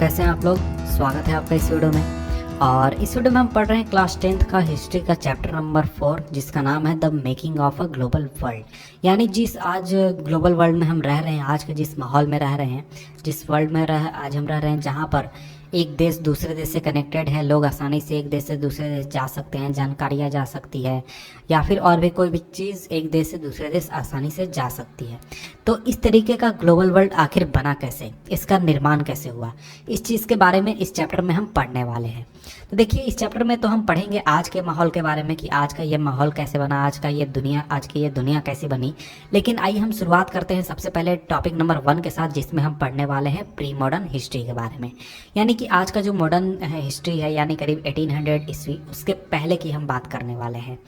कैसे हैं आप लोग। स्वागत है आपका इस वीडियो में। और इस वीडियो में हम पढ़ रहे हैं क्लास 10th का हिस्ट्री का चैप्टर नंबर 4, जिसका नाम है the making of a global world. यानी जिस आज ग्लोबल वर्ल्ड में हम रह रहे हैं, आज के जिस माहौल में रह रहे हैं, जिस वर्ल्ड में आज हम रह रहे हैं, जहाँ पर एक देश दूसरे देश से कनेक्टेड है, लोग आसानी से एक देश से दूसरे देश जा सकते हैं, जानकारियाँ जा सकती है, या फिर और भी कोई भी चीज़ एक देश से दूसरे देश आसानी से जा सकती है। तो इस तरीके का ग्लोबल वर्ल्ड आखिर बना कैसे, इसका निर्माण कैसे हुआ, इस चीज़ के बारे में इस चैप्टर में हम पढ़ने वाले हैं। तो देखिए, इस चैप्टर में तो हम पढ़ेंगे आज के माहौल के बारे में कि आज का ये माहौल कैसे बना, आज की ये दुनिया कैसी बनी। लेकिन आइए हम शुरुआत करते हैं सबसे पहले टॉपिक नंबर 1 के साथ, जिसमें हम पढ़ने वाले हैं प्री मॉडर्न हिस्ट्री के बारे में। यानी कि आज का जो मॉडर्न हिस्ट्री है, यानी करीब 1800 ईस्वी, उसके पहले की हम बात करने वाले हैं।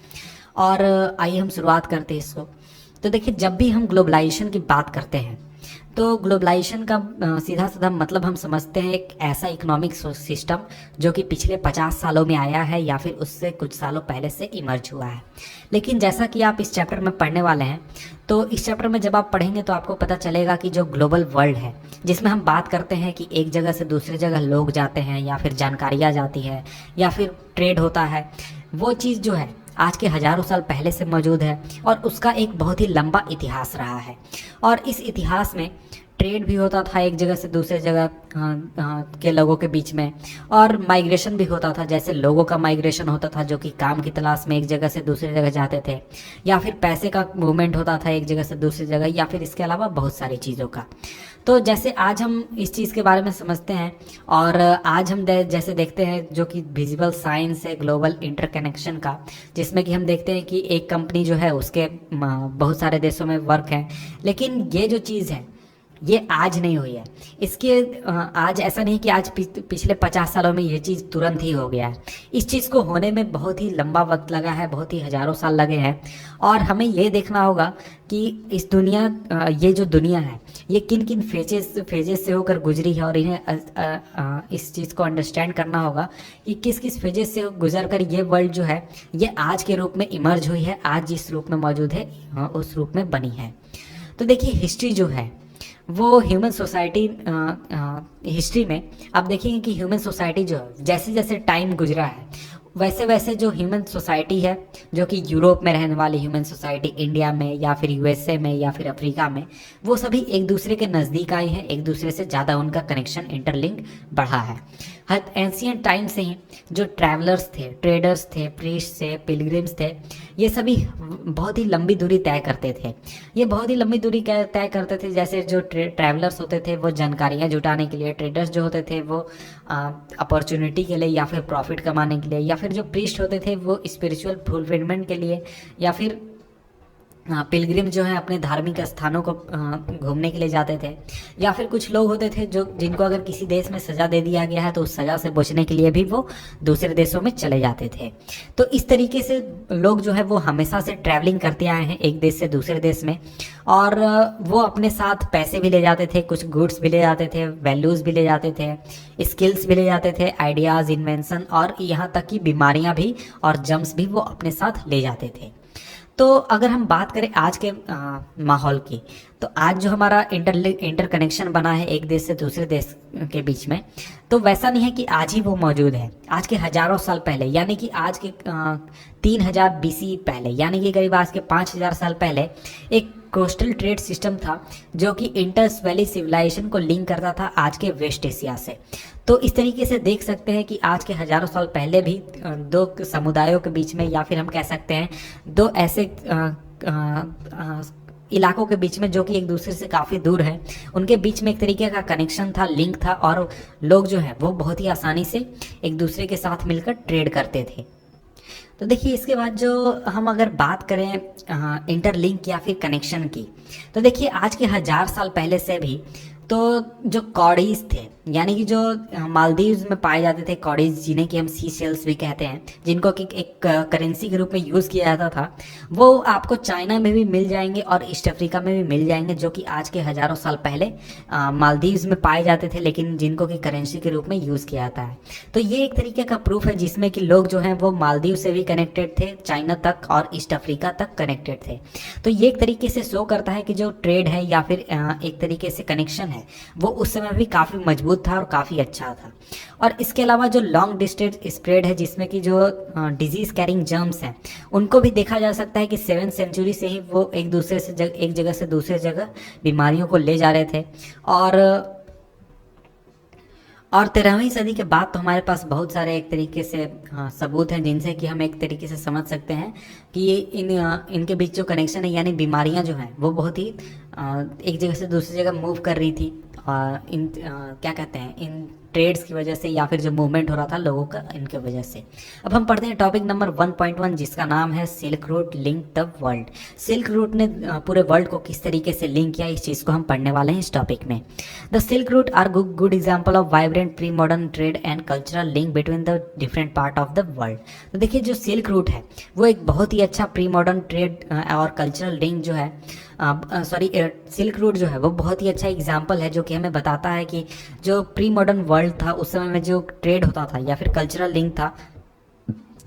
और आइए हम शुरुआत करते हैं इसको। तो देखिए, जब भी हम ग्लोबलाइजेशन की बात करते हैं तो ग्लोबलाइजेशन का सीधा सीधा मतलब हम समझते हैं एक ऐसा इकोनॉमिक सिस्टम जो कि पिछले 50 सालों में आया है या फिर उससे कुछ सालों पहले से इमर्ज हुआ है। लेकिन जैसा कि आप इस चैप्टर में पढ़ने वाले हैं, तो इस चैप्टर में जब आप पढ़ेंगे तो आपको पता चलेगा कि जो ग्लोबल वर्ल्ड है, जिसमें हम बात करते हैं कि एक जगह से दूसरी जगह लोग जाते हैं, या फिर जानकारियाँ जाती है, या फिर ट्रेड होता है, वो चीज़ जो है आज के हज़ारों साल पहले से मौजूद है और उसका एक बहुत ही लंबा इतिहास रहा है। और इस इतिहास में ट्रेड भी होता था एक जगह से दूसरे जगह के लोगों के बीच में, और माइग्रेशन भी होता था। जैसे लोगों का माइग्रेशन होता था जो कि काम की तलाश में एक जगह से दूसरी जगह जाते थे, या फिर पैसे का मूवमेंट होता था एक जगह से दूसरी जगह, या फिर इसके अलावा बहुत सारी चीज़ों का। तो जैसे आज हम इस चीज़ के बारे में समझते हैं, और आज हम जैसे देखते हैं जो कि विजिबल साइंस है ग्लोबल इंटरकनेक्शन का, जिसमें कि हम देखते हैं कि एक कंपनी जो है उसके बहुत सारे देशों में वर्क है। लेकिन ये जो चीज़ है ये आज नहीं हुई है। इसके आज ऐसा नहीं कि आज पिछले 50 सालों में ये चीज़ तुरंत ही हो गया है। इस चीज़ को होने में बहुत ही लंबा वक्त लगा है, बहुत ही हज़ारों साल लगे हैं। और हमें ये देखना होगा कि इस ये जो दुनिया है, ये किन किन फेजेस से होकर गुजरी है, और इन्हें इस चीज़ को अंडरस्टैंड करना होगा कि किस किस फेजेस से गुजर कर ये वर्ल्ड जो है ये आज के रूप में इमर्ज हुई है, आज जिस रूप में मौजूद है उस रूप में बनी है। तो देखिए, हिस्ट्री जो है वो ह्यूमन सोसाइटी हिस्ट्री में आप देखेंगे कि ह्यूमन सोसाइटी जो है जैसे जैसे टाइम गुजरा है, वैसे वैसे जो ह्यूमन सोसाइटी है, जो कि यूरोप में रहने वाली ह्यूमन सोसाइटी, इंडिया में या फिर यूएसए में या फिर अफ्रीका में, वो सभी एक दूसरे के नज़दीक आई हैं, एक दूसरे से ज़्यादा उनका कनेक्शन इंटरलिंक बढ़ा है। हर एंशियंट टाइम से ही जो ट्रैवलर्स थे, ट्रेडर्स थे, प्रीस्ट थे, पिलग्रिम्स थे, ये सभी बहुत ही लंबी दूरी तय करते थे। ये बहुत ही लंबी दूरी तय करते थे। जैसे जो ट्रैवलर्स होते थे वो जानकारियाँ जुटाने के लिए, ट्रेडर्स जो होते थे वो अपॉर्चुनिटी के लिए या फिर प्रॉफिट कमाने के लिए, या फिर जो प्रीस्ट होते थे वो स्पिरिचुअल फुलफिलमेंट के लिए, या फिर पिलग्रिम जो है अपने धार्मिक स्थानों को घूमने के लिए जाते थे, या फिर कुछ लोग होते थे जो जिनको अगर किसी देश में सज़ा दे दिया गया है तो उस सज़ा से बचने के लिए भी वो दूसरे देशों में चले जाते थे। तो इस तरीके से लोग जो है वो हमेशा से ट्रैवलिंग करते आए हैं एक देश से दूसरे देश में, और वो अपने साथ पैसे भी ले जाते थे, कुछ गुड्स भी ले जाते थे, वैल्यूज़ भी ले जाते थे, स्किल्स भी ले जाते थे, आइडियाज़, इन्वेंशन, और यहाँ तक कि बीमारियाँ भी और जम्स भी वो अपने साथ ले जाते थे। तो अगर हम बात करें आज के माहौल की, तो आज जो हमारा इंटरकनेक्शन बना है एक देश से दूसरे देश के बीच में, तो वैसा नहीं है कि आज ही वो मौजूद है। आज के हज़ारों साल पहले, यानी कि आज के 3000 BC पहले, यानी कि करीब आज के 5000 साल पहले एक कोस्टल ट्रेड सिस्टम था जो कि इंडस वैली सिविलाइजेशन को लिंक करता था आज के वेस्ट एशिया से। तो इस तरीके से देख सकते हैं कि आज के हज़ारों साल पहले भी दो समुदायों के बीच में, या फिर हम कह सकते हैं दो ऐसे इलाकों के बीच में जो कि एक दूसरे से काफ़ी दूर हैं, उनके बीच में एक तरीके का कनेक्शन था, लिंक था, और लोग जो है वो बहुत ही आसानी से एक दूसरे के साथ मिलकर ट्रेड करते थे। तो देखिए, इसके बाद जो हम अगर बात करें इंटरलिंक या फिर कनेक्शन की, तो देखिए आज के 1000 साल पहले से भी तो जो कॉडीज थे, यानी कि जो मालदीव्स में पाए जाते थे कॉडीज, जिन्हें कि हम सी शेल्स भी कहते हैं, जिनको कि एक करेंसी के रूप में यूज़ किया जाता था, वो आपको चाइना में भी मिल जाएंगे और ईस्ट अफ्रीका में भी मिल जाएंगे, जो कि आज के हज़ारों साल पहले मालदीव्स में पाए जाते थे, लेकिन जिनको कि करेंसी के रूप में यूज़ किया जाता है। तो ये एक तरीके का प्रूफ है जिसमें कि लोग जो हैं वो मालदीव से भी कनेक्टेड थे, चाइना तक और ईस्ट अफ्रीका तक कनेक्टेड थे। तो ये एक तरीके से शो करता है कि जो ट्रेड है या फिर एक तरीके से कनेक्शन है है वो उस समय भी काफ़ी मजबूत था और काफ़ी अच्छा था। और इसके अलावा जो लॉन्ग डिस्टेंस स्प्रेड है, जिसमें कि जो डिजीज़ कैरिंग जर्म्स हैं उनको भी देखा जा सकता है कि 7th सेंचुरी से ही वो एक जगह से दूसरे जगह बीमारियों को ले जा रहे थे। और 13वीं सदी के बाद तो हमारे पास बहुत सारे एक तरीके से सबूत हैं जिनसे कि हम एक तरीके से समझ सकते हैं कि ये इनके बीच जो कनेक्शन है, यानी बीमारियां जो हैं वो बहुत ही एक जगह से दूसरी जगह मूव कर रही थी। क्या कहते हैं, इन ट्रेड्स की वजह से या फिर जो मूवमेंट हो रहा था लोगों का, इनके वजह से। अब हम पढ़ते हैं टॉपिक नंबर 1.1 जिसका नाम है silk route link the world. Silk route ने पूरे वर्ल्ड को किस तरीके से लिंक किया, इस चीज़ को हम पढ़ने वाले हैं इस टॉपिक में। The silk route are good example of vibrant pre modern trade and cultural link between the different part of the world. तो देखिए जो सिल्क रूट है वो एक बहुत ही अच्छा प्री मॉडर्न ट्रेड और कल्चरल लिंक जो है, सिल्क रूट जो है वो बहुत ही अच्छा एग्जाम्पल है जो कि हमें बताता है कि जो प्री मॉडर्न वर्ल्ड था उस समय में जो ट्रेड होता था या फिर कल्चरल लिंक था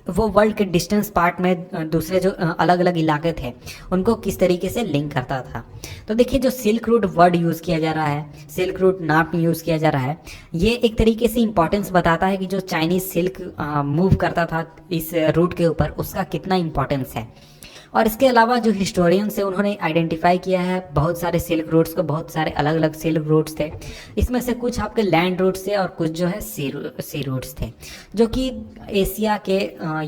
वो वर्ल्ड के डिस्टेंस पार्ट में दूसरे जो अलग अलग इलाके थे उनको किस तरीके से लिंक करता था। तो देखिए जो सिल्क रूट वर्ड यूज़ किया जा रहा है, सिल्क रूट नाम यूज़ किया जा रहा है, ये एक तरीके से इंपॉर्टेंस बताता है कि जो चाइनीज़ सिल्क मूव करता था इस रूट के ऊपर उसका कितना इंपॉर्टेंस है। और इसके अलावा जो हिस्टोरियंस है उन्होंने आइडेंटिफाई किया है बहुत सारे सिल्क रूट्स को, बहुत सारे अलग अलग सिल्क रूट्स थे। इसमें से कुछ आपके लैंड रूट्स थे और कुछ जो है सी रूट्स थे, जो कि एशिया के,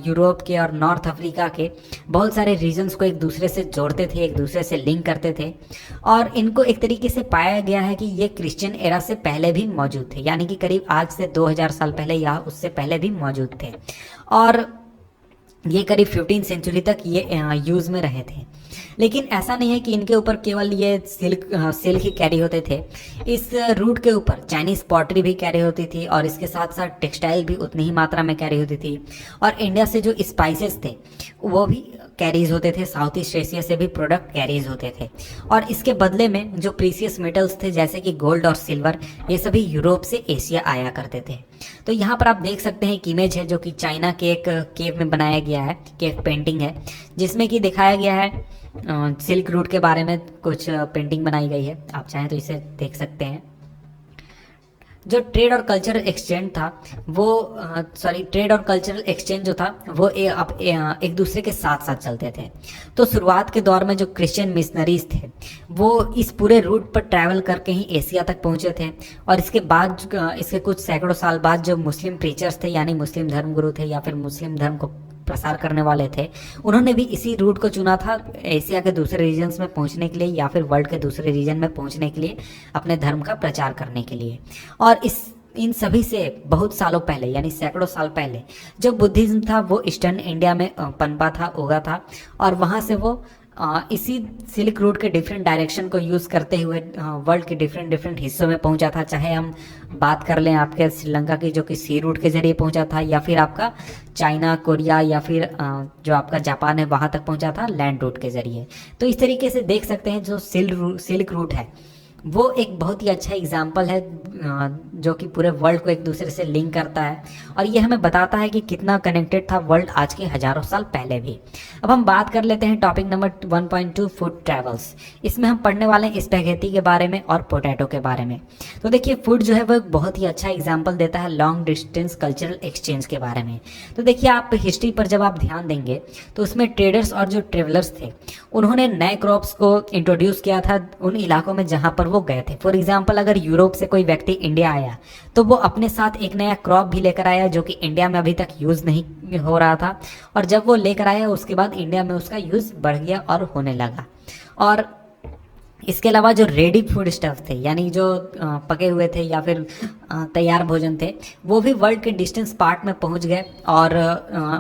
यूरोप के और नॉर्थ अफ्रीका के बहुत सारे रीजन्स को एक दूसरे से जोड़ते थे, एक दूसरे से लिंक करते थे। और इनको एक तरीके से पाया गया है कि ये क्रिश्चियन एरा से पहले भी मौजूद थे, यानी कि करीब आज से 2000 साल पहले या उससे पहले भी मौजूद थे। और ये करीब 15 सेंचुरी तक ये यूज़ में रहे थे। लेकिन ऐसा नहीं है कि इनके ऊपर केवल ये सिल्क ही कैरी होते थे। इस रूट के ऊपर चाइनीज़ पॉटरी भी कैरी होती थी और इसके साथ साथ टेक्सटाइल भी उतनी ही मात्रा में कैरी होती थी। और इंडिया से जो स्पाइसेस थे वो भी कैरीज होते थे, साउथ ईस्ट एशिया से भी प्रोडक्ट कैरीज होते थे। और इसके बदले में जो प्रीसियस मेटल्स थे जैसे कि गोल्ड और सिल्वर, ये सभी यूरोप से एशिया आया करते थे। तो यहाँ पर आप देख सकते हैं एक इमेज है जो कि चाइना के एक केव में बनाया गया है, केव पेंटिंग है, जिसमें कि दिखाया गया है सिल्क रूट के बारे में कुछ पेंटिंग बनाई गई है। आप चाहें तो इसे देख सकते हैं। जो ट्रेड और कल्चरल एक्सचेंज था वो ट्रेड और कल्चरल एक्सचेंज जो था वो एक दूसरे के साथ साथ चलते थे। तो शुरुआत के दौर में जो क्रिश्चियन मिशनरीज थे वो इस पूरे रूट पर ट्रैवल करके ही एशिया तक पहुंचे थे। और इसके बाद इसके कुछ सैकड़ों साल बाद जो मुस्लिम प्रीचर्स थे, यानी मुस्लिम धर्मगुरु थे या फिर मुस्लिम धर्म को प्रसार करने वाले थे, उन्होंने भी इसी रूट को चुना था एशिया के दूसरे रीजन्स में पहुंचने के लिए या फिर वर्ल्ड के दूसरे रीजन में पहुंचने के लिए, अपने धर्म का प्रचार करने के लिए। और इन सभी से बहुत सालों पहले, यानी सैकड़ों साल पहले, जो बुद्धिज्म था वो ईस्टर्न इंडिया में पनपा था, उगा था। और वहाँ से वो इसी सिल्क रूट के डिफरेंट डायरेक्शन को यूज़ करते हुए वर्ल्ड के डिफरेंट हिस्सों में पहुंचा था। चाहे हम बात कर लें आपके श्रीलंका की जो कि सी रूट के जरिए पहुंचा था, या फिर आपका चाइना, कोरिया या फिर जो आपका जापान है वहाँ तक पहुंचा था लैंड रूट के जरिए। तो इस तरीके से देख सकते हैं जो सिल्क रूट है वो एक बहुत ही अच्छा एग्जाम्पल है जो कि पूरे वर्ल्ड को एक दूसरे से लिंक करता है। और ये हमें बताता है कि कितना कनेक्टेड था वर्ल्ड आज के हजारों साल पहले भी। अब हम बात कर लेते हैं टॉपिक नंबर 1.2 फूड ट्रैवल्स। इसमें हम पढ़ने वाले हैं स्पैगेटी के बारे में और पोटैटो के बारे में। तो देखिए फूड जो है वो एक बहुत ही अच्छा एग्जाम्पल देता है लॉन्ग डिस्टेंस कल्चरल एक्सचेंज के बारे में। तो देखिए आप हिस्ट्री पर जब आप ध्यान देंगे तो उसमें ट्रेडर्स और जो ट्रेवलर्स थे उन्होंने नए क्रॉप्स को इंट्रोड्यूस किया था उन इलाकों में जहाँ पर वो गए थे। फॉर एग्जाम्पल अगर यूरोप से कोई व्यक्ति इंडिया आया तो वो अपने साथ एक नया क्रॉप भी लेकर आया जो कि इंडिया में अभी तक यूज़ नहीं हो रहा था। और जब वो लेकर आया उसके बाद इंडिया में उसका यूज़ बढ़ गया और होने लगा। और इसके अलावा जो रेडी फूड स्टफ थे, यानी जो पके हुए थे या फिर तैयार भोजन थे, वो भी वर्ल्ड के डिस्टेंस पार्ट में पहुंच गए। और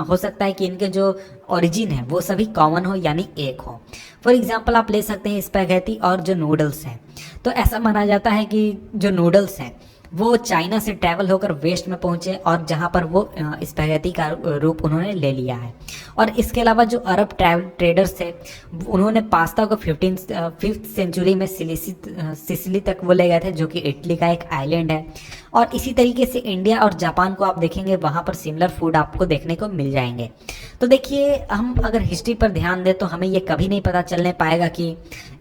हो सकता है कि इनके जो ओरिजिन है वो सभी कॉमन हो, यानी एक हो। फॉर एग्जांपल आप ले सकते हैं स्पैगेटी और जो नूडल्स हैं। तो ऐसा माना जाता है कि जो नूडल्स हैं वो चाइना से ट्रैवल होकर वेस्ट में पहुंचे और जहां पर वो स्पैगेटी का रूप उन्होंने ले लिया है। और इसके अलावा जो अरब ट्रेडर्स थे उन्होंने पास्ता को 5th सेंचुरी में सिसिली तक वो ले गए थे, जो कि इटली का एक आइलैंड है। और इसी तरीके से इंडिया और जापान को आप देखेंगे वहाँ पर सिमिलर फूड आपको देखने को मिल जाएंगे। तो देखिए, हम अगर हिस्ट्री पर ध्यान दें तो हमें ये कभी नहीं पता चलने पाएगा कि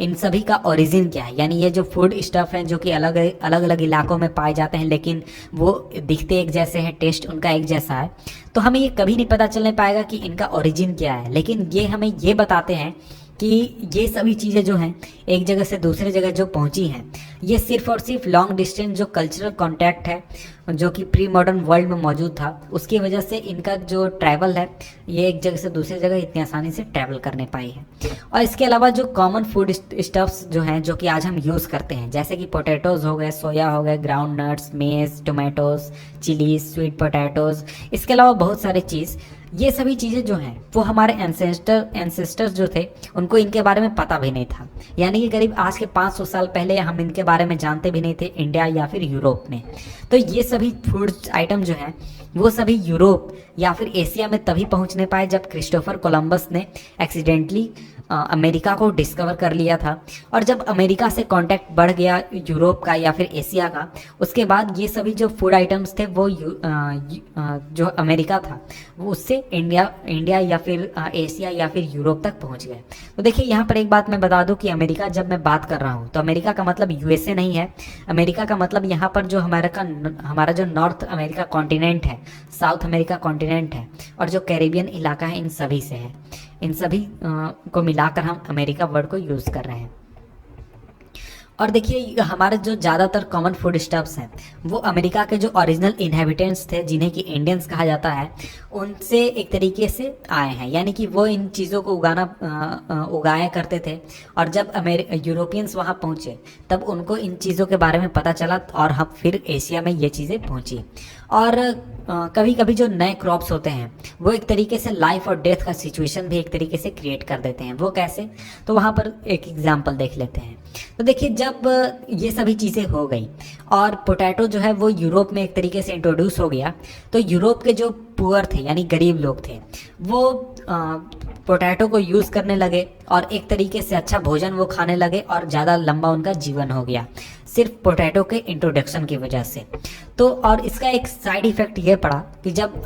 इन सभी का ओरिजिन क्या है। यानी ये जो फूड स्टफ हैं जो कि अलग अलग अलग इलाकों में पाए जाते हैं, लेकिन वो दिखते एक जैसे हैं, टेस्ट उनका एक जैसा है, तो हमें ये कभी नहीं पता चलने पाएगा कि इनका ओरिजिन क्या है। लेकिन ये हमें ये बताते हैं कि ये सभी चीज़ें जो हैं एक जगह से दूसरे जगह जो पहुंची हैं, ये सिर्फ और सिर्फ लॉन्ग डिस्टेंस जो कल्चरल कांटेक्ट है जो कि प्री मॉडर्न वर्ल्ड में मौजूद था, उसकी वजह से इनका जो ट्रैवल है ये एक जगह से दूसरी जगह इतनी आसानी से ट्रैवल करने पाई है। और इसके अलावा जो कॉमन फूड स्टफ्स जो हैं जो कि आज हम यूज़ करते हैं, जैसे कि पोटैटोज़ हो गए, सोया हो गए, ग्राउंड नट्स, मेज, टोमेटोज़, चिलीज, स्वीट पोटैटोज़, इसके अलावा बहुत सारी चीज़, ये सभी चीज़ें जो हैं वो हमारे एंसेस्टर्स जो थे उनको इनके बारे में पता भी नहीं था। यानी कि करीब आज के 500 साल पहले हम इनके बारे में जानते भी नहीं थे, इंडिया या फिर यूरोप में। तो ये सभी फूड आइटम जो हैं वो सभी यूरोप या फिर एशिया में तभी पहुंचने पाए जब क्रिस्टोफर कोलंबस ने एक्सीडेंटली अमेरिका को डिस्कवर कर लिया था। और जब अमेरिका से कांटेक्ट बढ़ गया यूरोप का या फिर एशिया का, उसके बाद ये सभी जो फूड आइटम्स थे वो जो अमेरिका था वो उससे इंडिया या फिर एशिया या फिर यूरोप तक पहुंच गए। तो देखिए, यहाँ पर एक बात मैं बता दूं कि अमेरिका जब मैं बात कर रहा हूँ तो अमेरिका का मतलब यूएसए नहीं है। अमेरिका का मतलब यहाँ पर जो हमारा जो नॉर्थ अमेरिका कॉन्टिनेंट है, साउथ अमेरिका कॉन्टिनेंट है और जो कैरिबियन इलाका है, इन सभी से है। इन सभी को मिलाकर हम अमेरिका वर्ड को यूज़ कर रहे हैं। और देखिए, हमारे जो ज़्यादातर कॉमन फूड स्टफ्स हैं वो अमेरिका के जो ओरिजिनल इनहेबिटेंट्स थे, जिन्हें कि इंडियंस कहा जाता है, उनसे एक तरीके से आए हैं। यानी कि वो इन चीज़ों को उगाया करते थे। और जब यूरोपियंस वहाँ पहुँचे तब उनको इन चीज़ों के बारे में पता चला और हम फिर एशिया में ये चीज़ें पहुँची। और कभी कभी जो नए क्रॉप्स होते हैं वो एक तरीके से लाइफ और डेथ का सिचुएशन भी एक तरीके से क्रिएट कर देते हैं। वो कैसे, तो वहाँ पर एक एग्जांपल देख लेते हैं। तो देखिए, जब ये सभी चीज़ें हो गई और पोटैटो जो है वो यूरोप में एक तरीके से इंट्रोड्यूस हो गया, तो यूरोप के जो पुअर थे यानी गरीब लोग थे वो पोटैटो को यूज़ करने लगे और एक तरीके से अच्छा भोजन वो खाने लगे और ज़्यादा लंबा उनका जीवन हो गया सिर्फ पोटैटो के इंट्रोडक्शन की वजह से। तो और इसका एक साइड इफ़ेक्ट ये पड़ा कि जब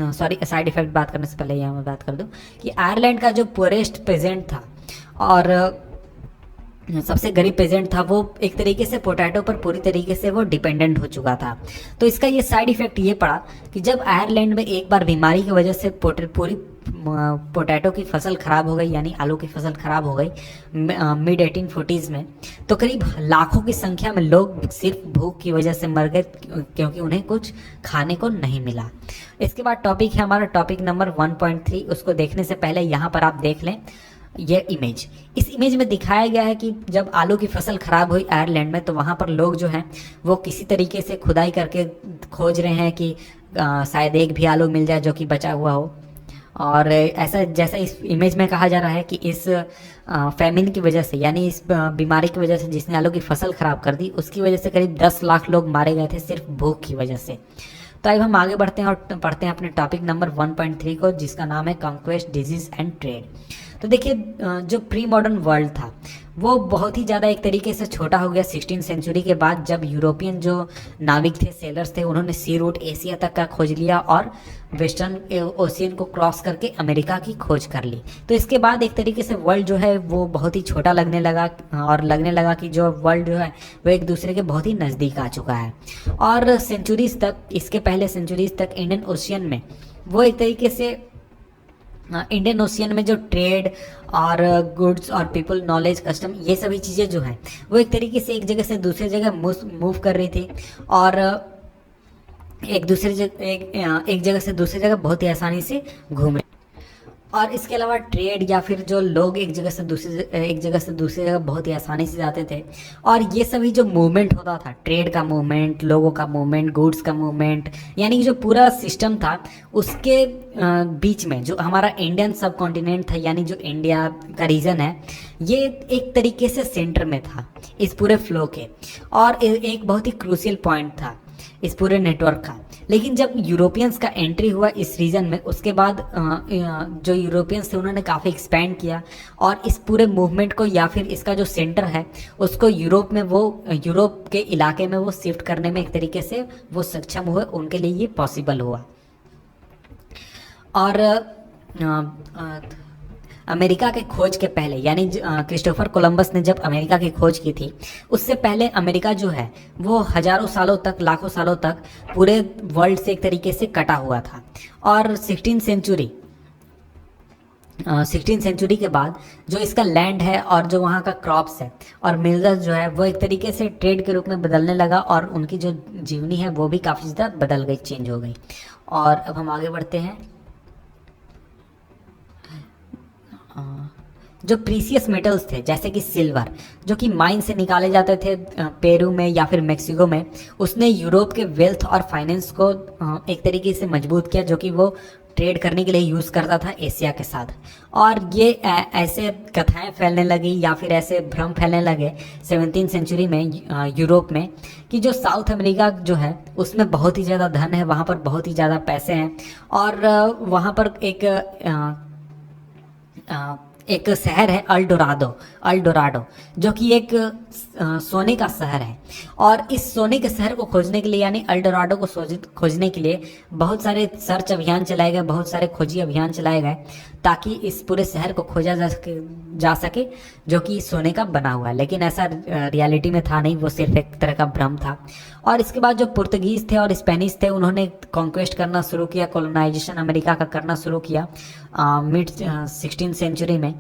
साइड इफ़ेक्ट बात करने से पहले यहाँ मैं बात कर दूँ कि आयरलैंड का जो पुअरेस्ट पेजेंट था और सबसे गरीब पेजेंट था, वो एक तरीके से पोटैटो पर पूरी तरीके से वो डिपेंडेंट हो चुका था। तो इसका ये साइड इफ़ेक्ट ये पड़ा कि जब आयरलैंड में एक बार बीमारी की वजह से पूरी पोटैटो की फसल ख़राब हो गई, यानी आलू की फसल ख़राब हो गई मिड 1840s में, तो करीब लाखों की संख्या में लोग सिर्फ भूख की वजह से मर गए क्योंकि उन्हें कुछ खाने को नहीं मिला। इसके बाद टॉपिक है हमारा टॉपिक नंबर 1.3। उसको देखने से पहले यहाँ पर आप देख लें ये इमेज। इस इमेज में दिखाया गया है कि जब आलू की फसल ख़राब हुई आयरलैंड में, तो वहाँ पर लोग जो हैं वो किसी तरीके से खुदाई करके खोज रहे हैं कि शायद एक भी आलू मिल जाए जो कि बचा हुआ हो। और ऐसा जैसा इस इमेज में कहा जा रहा है कि इस फैमिन की वजह से, यानी इस बीमारी की वजह से जिसने आलू की फसल ख़राब कर दी, उसकी वजह से करीब 10 लाख लोग मारे गए थे सिर्फ भूख की वजह से। तो अब हम आगे बढ़ते हैं और पढ़ते हैं अपने टॉपिक नंबर 1.3 को, जिसका नाम है कॉन्क्वेस्ट, डिजीज़ एंड ट्रेड। तो देखिए, जो प्री मॉडर्न वर्ल्ड था वो बहुत ही ज़्यादा एक तरीके से छोटा हो गया 16वीं सेंचुरी के बाद, जब यूरोपियन जो नाविक थे, सेलर्स थे, उन्होंने सी रूट एशिया तक का खोज लिया और वेस्टर्न ओशियन को क्रॉस करके अमेरिका की खोज कर ली। तो इसके बाद एक तरीके से वर्ल्ड जो है वो बहुत ही छोटा लगने लगा और लगने लगा कि जो वर्ल्ड जो है वो एक दूसरे के बहुत ही नज़दीक आ चुका है। और सेंचुरीज तक, इसके पहले सेंचुरीज तक इंडियन ओशियन में वो एक तरीके से इंडियन ओशियन में जो ट्रेड और गुड्स और पीपल, नॉलेज, कस्टम, ये सभी चीज़ें जो हैं वो एक तरीके से एक जगह से दूसरी जगह मूव कर रही थी और एक जगह से दूसरी जगह बहुत ही आसानी से घूम रहे। और इसके अलावा ट्रेड या फिर जो लोग एक जगह से दूसरी जगह बहुत ही आसानी से जाते थे। और ये सभी जो मूवमेंट होता था, ट्रेड का मूवमेंट, लोगों का मूवमेंट, गुड्स का मूवमेंट, यानी कि जो पूरा सिस्टम था उसके बीच में जो हमारा इंडियन सब कॉन्टिनेंट था, यानी जो इंडिया का रीजन है, ये एक तरीके से सेंटर में था इस पूरे फ्लो के और एक बहुत ही क्रूशियल पॉइंट था इस पूरे नेटवर्क का। लेकिन जब यूरोपियंस का एंट्री हुआ इस रीजन में, उसके बाद जो यूरोपियंस थे उन्होंने काफ़ी एक्सपेंड किया और इस पूरे मूवमेंट को या फिर इसका जो सेंटर है उसको यूरोप के इलाके में वो शिफ्ट करने में एक तरीके से वो सक्षम हुए, उनके लिए ये पॉसिबल हुआ। और अमेरिका के खोज के पहले, यानी क्रिस्टोफर कोलंबस ने जब अमेरिका की खोज की थी, उससे पहले अमेरिका जो है वो हजारों सालों तक, लाखों सालों तक पूरे वर्ल्ड से एक तरीके से कटा हुआ था। और 16th सेंचुरी के बाद जो इसका लैंड है और जो वहाँ का क्रॉप्स है और मिनरल्स जो है वो एक तरीके से ट्रेड के रूप में बदलने लगा, और उनकी जो जीवनी है वो भी काफ़ी ज़्यादा बदल गई, चेंज हो गई। और अब हम आगे बढ़ते हैं। जो प्रीसियस मेटल्स थे जैसे कि सिल्वर, जो कि माइन से निकाले जाते थे पेरू में या फिर मेक्सिको में, उसने यूरोप के वेल्थ और फाइनेंस को एक तरीके से मजबूत किया, जो कि वो ट्रेड करने के लिए यूज़ करता था एशिया के साथ। और ये ऐसे कथाएं फैलने लगी या फिर ऐसे भ्रम फैलने लगे 17th सेंचुरी में यूरोप में, कि जो साउथ अमेरिका जो है उसमें बहुत ही ज़्यादा धन है, वहाँ पर बहुत ही ज़्यादा पैसे हैं, और वहाँ पर एक शहर है अल्डोराडो, जो कि एक सोने का शहर है। और इस सोने के शहर को खोजने के लिए, यानी अल्डोराडो को खोजने के लिए बहुत सारे सर्च अभियान चलाए गए, बहुत सारे खोजी अभियान चलाए गए, ताकि इस पूरे शहर को खोजा जा सके जो कि सोने का बना हुआ है। लेकिन ऐसा रियलिटी में था नहीं, वो सिर्फ एक तरह का भ्रम था। और इसके बाद जो पुर्तगीज थे और स्पेनिश थे, उन्होंने कॉन्क्वेस्ट करना शुरू किया, कॉलोनाइजेशन अमेरिका का करना शुरू किया मिड 16th सेंचुरी में।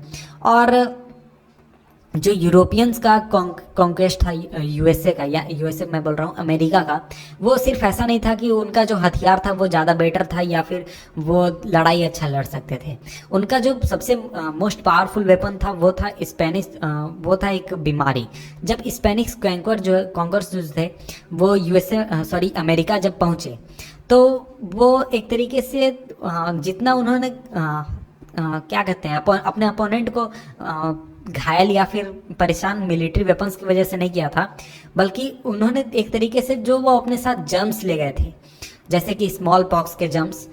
और जो यूरोपियंस का कॉन्क्वेस्ट था यूएसए का, या यूएसए मैं बोल रहा हूँ अमेरिका का, वो सिर्फ ऐसा नहीं था कि उनका जो हथियार था वो ज़्यादा बेटर था या फिर वो लड़ाई अच्छा लड़ सकते थे। उनका जो सबसे मोस्ट पावरफुल वेपन था वो था वो था एक बीमारी। जब स्पेनिश कॉन्कर्स जो थे वो अमेरिका जब पहुँचे, तो वो एक तरीके से जितना उन्होंने क्या कहते हैं अपने अपोनेंट को घायल या फिर परेशान मिलिट्री वेपन्स की वजह से नहीं किया था, बल्कि उन्होंने एक तरीके से जो वो अपने साथ जर्म्स ले गए थे, जैसे कि स्मॉल पॉक्स के जर्म्स,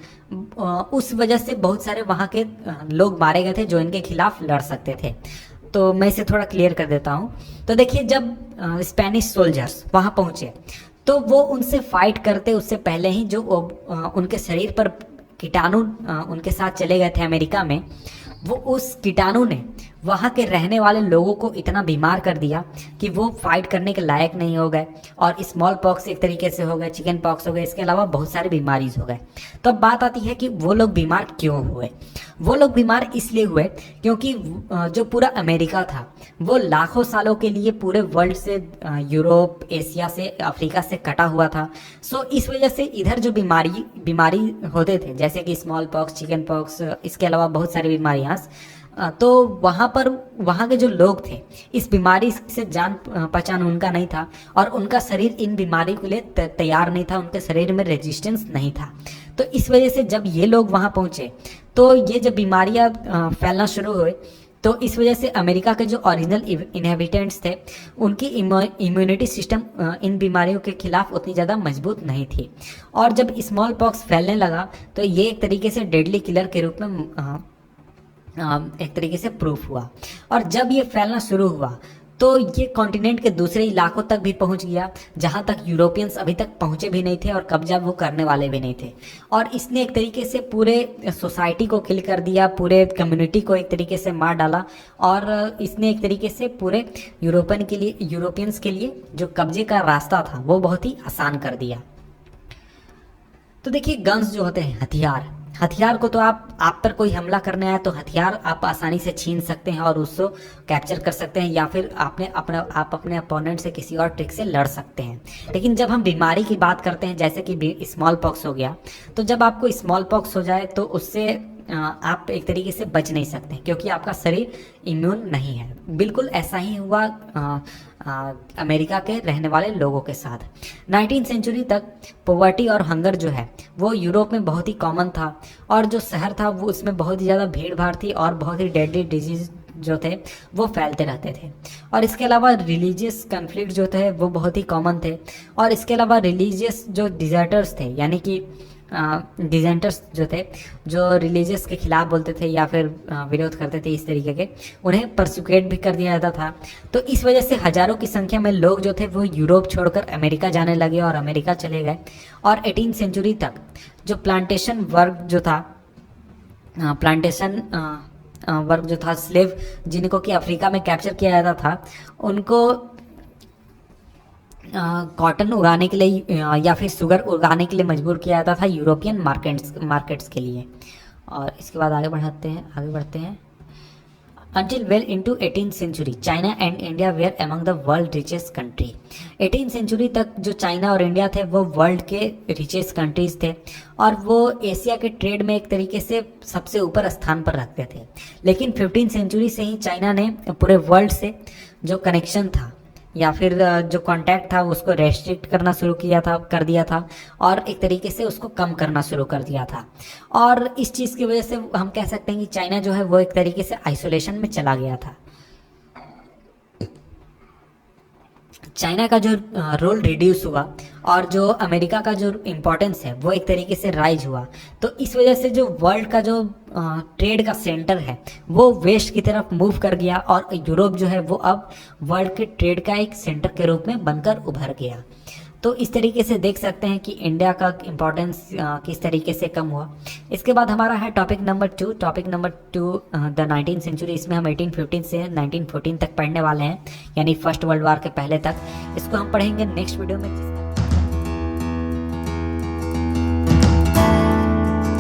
उस वजह से बहुत सारे वहाँ के लोग मारे गए थे जो इनके खिलाफ लड़ सकते थे। तो मैं इसे थोड़ा क्लियर कर देता हूँ। तो देखिए, जब स्पेनिश सोल्जर्स वहाँ पहुँचे तो वो उनसे फाइट करते उससे पहले ही जो उनके शरीर पर कीटाणु उनके साथ चले गए थे अमेरिका में, वो उस कीटाणु ने वहाँ के रहने वाले लोगों को इतना बीमार कर दिया कि वो फाइट करने के लायक नहीं हो गए, और स्मॉल पॉक्स एक तरीके से हो गए, चिकन पॉक्स हो गए, इसके अलावा बहुत सारे बीमारीज हो गए। तो अब बात आती है कि वो लोग बीमार क्यों हुए। वो लोग बीमार इसलिए हुए क्योंकि जो पूरा अमेरिका था वो लाखों सालों के लिए पूरे वर्ल्ड से, यूरोप, एशिया से, अफ्रीका से कटा हुआ था। सो इस वजह से इधर जो बीमारी होते थे जैसे कि स्मॉल पॉक्स, चिकन पॉक्स, इसके अलावा बहुत सारी बीमारियाँ, तो वहाँ के जो लोग थे इस बीमारी से जान पहचान उनका नहीं था, और उनका शरीर इन बीमारी के लिए तैयार नहीं था, उनके शरीर में रेजिस्टेंस नहीं था। तो इस वजह से जब ये लोग वहाँ पहुँचे तो ये जब बीमारियाँ फैलना शुरू हुए, तो इस वजह से अमेरिका के जो ओरिजिनल इनहेबिटेंट्स थे उनकी इम्यूनिटी सिस्टम इन बीमारियों के खिलाफ उतनी ज़्यादा मजबूत नहीं थी। और जब स्मॉल पॉक्स फैलने लगा तो ये एक तरीके से डेडली किलर के रूप में एक तरीके से प्रूफ हुआ। और जब ये फैलना शुरू हुआ तो ये कॉन्टिनेंट के दूसरे इलाकों तक भी पहुंच गया, जहां तक यूरोपियंस अभी तक पहुंचे भी नहीं थे और कब्जा वो करने वाले भी नहीं थे। और इसने एक तरीके से पूरे सोसाइटी को किल कर दिया, पूरे कम्युनिटी को एक तरीके से मार डाला, और इसने एक तरीके से पूरे यूरोपियंस के लिए जो कब्जे का रास्ता था वो बहुत ही आसान कर दिया। तो देखिए, गन्स जो होते हैं, हथियार को तो आप पर कोई हमला करने आए तो हथियार आप आसानी से छीन सकते हैं और उसको कैप्चर कर सकते हैं, या फिर आप अपने अपोनेंट से किसी और ट्रिक से लड़ सकते हैं। लेकिन जब हम बीमारी की बात करते हैं, जैसे कि स्मॉल पॉक्स हो गया, तो जब आपको स्मॉल पॉक्स हो जाए तो उससे आप एक तरीके से बच नहीं सकते क्योंकि आपका शरीर इम्यून नहीं है। बिल्कुल ऐसा ही हुआ अमेरिका के रहने वाले लोगों के साथ। 19th सेंचुरी तक पॉवर्टी और हंगर जो है वो यूरोप में बहुत ही कॉमन था, और जो शहर था वो उसमें बहुत ही ज़्यादा भीड़ भाड़ थी, और बहुत ही डेडली डिजीज जो थे वो फैलते रहते थे। और इसके अलावा रिलीजियस कन्फ्लिक्ट जो थे वो बहुत ही कॉमन थे। और इसके अलावा रिलीजियस जो डिजर्टर्स थे, यानी कि डिजेंटर्स जो थे, जो रिलीजियस के खिलाफ बोलते थे या फिर विरोध करते थे इस तरीके के, उन्हें परसिक्यूट भी कर दिया जाता था। तो इस वजह से हज़ारों की संख्या में लोग जो थे वो यूरोप छोड़कर अमेरिका जाने लगे और अमेरिका चले गए। और 18th सेंचुरी तक जो प्लांटेशन वर्क जो था प्लांटेशन वर्क जो था, स्लेव जिनको कि अफ्रीका में कैप्चर किया जाता था, उनको कॉटन उगाने के लिए या फिर शुगर उगाने के लिए मजबूर किया जाता था यूरोपियन मार्केट्स के लिए। और इसके बाद आगे बढ़ते हैं। Until well into 18th century, China and India were among the world richest country. 18th century तक जो चाइना और इंडिया थे वो वर्ल्ड के रिचेस्ट कंट्रीज थे और वो एशिया के ट्रेड में एक तरीके से सबसे ऊपर स्थान पर रखते थे। लेकिन 15th सेंचुरी से ही चाइना ने पूरे वर्ल्ड से जो कनेक्शन था या फिर जो कांटेक्ट था उसको रेस्ट्रिक्ट करना शुरू कर दिया था और एक तरीके से उसको कम करना शुरू कर दिया था। और इस चीज़ की वजह से हम कह सकते हैं कि चाइना जो है वो एक तरीके से आइसोलेशन में चला गया था। चाइना का जो रोल रिड्यूस हुआ और जो अमेरिका का जो इम्पोर्टेंस है वो एक तरीके से राइज हुआ। तो इस वजह से जो वर्ल्ड का जो ट्रेड का सेंटर है वो वेस्ट की तरफ मूव कर गया और यूरोप जो है वो अब वर्ल्ड के ट्रेड का एक सेंटर के रूप में बनकर उभर गया। तो इस तरीके से देख सकते हैं कि इंडिया का इम्पोर्टेंस किस तरीके से कम हुआ। इसके बाद हमारा है topic number two the 19th century. इसमें हम 1815 से 1914 तक पढ़ने वाले हैं, यानी फर्स्ट वर्ल्ड वार के पहले तक। इसको हम पढ़ेंगे नेक्स्ट वीडियो में।